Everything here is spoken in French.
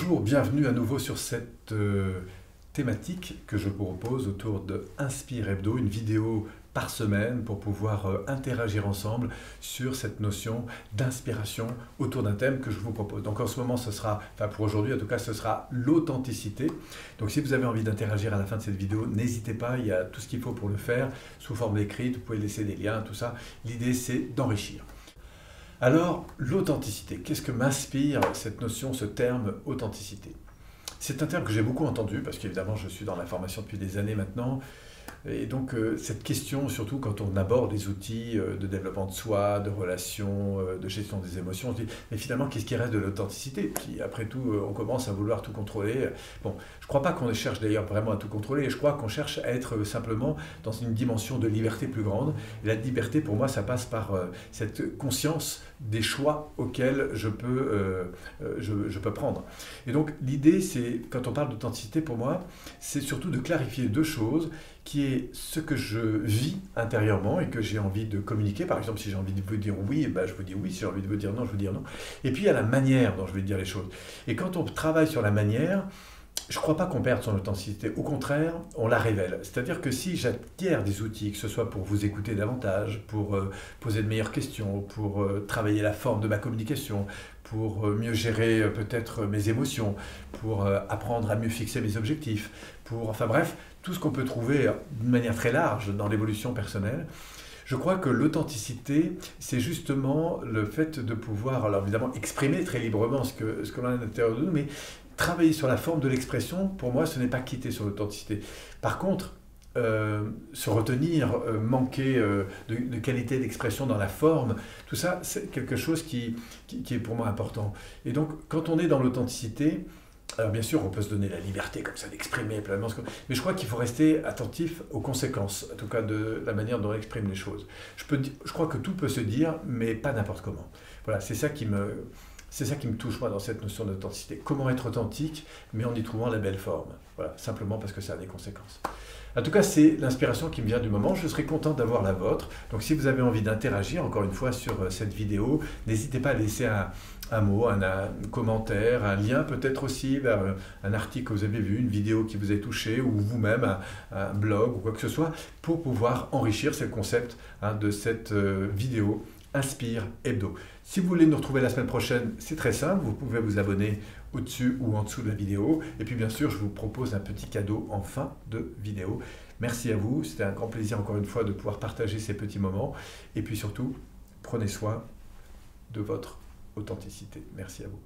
Bonjour, bienvenue à nouveau sur cette thématique que je vous propose autour de Inspire Hebdo, une vidéo par semaine pour pouvoir interagir ensemble sur cette notion d'inspiration autour d'un thème que je vous propose. Donc en ce moment, ce sera, enfin pour aujourd'hui en tout cas, ce sera l'authenticité. Donc si vous avez envie d'interagir à la fin de cette vidéo, n'hésitez pas, il y a tout ce qu'il faut pour le faire, sous forme écrite, vous pouvez laisser des liens, tout ça. L'idée c'est d'enrichir. Alors, l'authenticité, qu'est-ce que m'inspire cette notion, ce terme authenticité? C'est un terme que j'ai beaucoup entendu, parce qu'évidemment je suis dans la formation depuis des années maintenant, et donc cette question, surtout quand on aborde des outils de développement de soi, de relations, de gestion des émotions, on se dit, mais finalement qu'est-ce qui reste de l'authenticité? Puis après tout, on commence à vouloir tout contrôler. Bon, je ne crois pas qu'on cherche d'ailleurs vraiment à tout contrôler, je crois qu'on cherche à être simplement dans une dimension de liberté plus grande. Et la liberté, pour moi, ça passe par cette conscience des choix auxquels je peux prendre. Et donc l'idée, c'est, quand on parle d'authenticité, pour moi, c'est surtout de clarifier deux choses, qui est ce que je vis intérieurement et que j'ai envie de communiquer. Par exemple, si j'ai envie de vous dire oui, ben je vous dis oui. Si j'ai envie de vous dire non, je vous dis non. Et puis il y a la manière dont je vais dire les choses. Et quand on travaille sur la manière, je ne crois pas qu'on perde son authenticité. Au contraire, on la révèle. C'est-à-dire que si j'acquiers des outils, que ce soit pour vous écouter davantage, pour poser de meilleures questions, pour travailler la forme de ma communication, pour mieux gérer peut-être mes émotions, pour apprendre à mieux fixer mes objectifs, enfin bref, tout ce qu'on peut trouver d'une manière très large dans l'évolution personnelle. Je crois que l'authenticité, c'est justement le fait de pouvoir, alors évidemment, exprimer très librement ce que l'on a à l'intérieur de nous, mais travailler sur la forme de l'expression, pour moi, ce n'est pas quitter sur l'authenticité. Par contre, se retenir, manquer de qualité d'expression dans la forme, tout ça, c'est quelque chose qui est pour moi important. Et donc, quand on est dans l'authenticité, alors bien sûr, on peut se donner la liberté comme ça d'exprimer pleinement, mais je crois qu'il faut rester attentif aux conséquences, en tout cas de la manière dont on exprime les choses. Je crois que tout peut se dire, mais pas n'importe comment. Voilà, c'est ça qui me touche moi dans cette notion d'authenticité. Comment être authentique, mais en y trouvant la belle forme. Voilà, simplement parce que ça a des conséquences. En tout cas, c'est l'inspiration qui me vient du moment. Je serais content d'avoir la vôtre. Donc si vous avez envie d'interagir, encore une fois, sur cette vidéo, n'hésitez pas à laisser un mot, un commentaire, un lien peut-être aussi vers un article que vous avez vu, une vidéo qui vous a touché, ou vous-même un blog ou quoi que ce soit, pour pouvoir enrichir ce concept de cette vidéo Inspire Hebdo. Si vous voulez nous retrouver la semaine prochaine, c'est très simple, vous pouvez vous abonner au-dessus ou en dessous de la vidéo. Et puis bien sûr, je vous propose un petit cadeau en fin de vidéo. Merci à vous, c'était un grand plaisir encore une fois de pouvoir partager ces petits moments. Et puis surtout, prenez soin de votre authenticité. Merci à vous.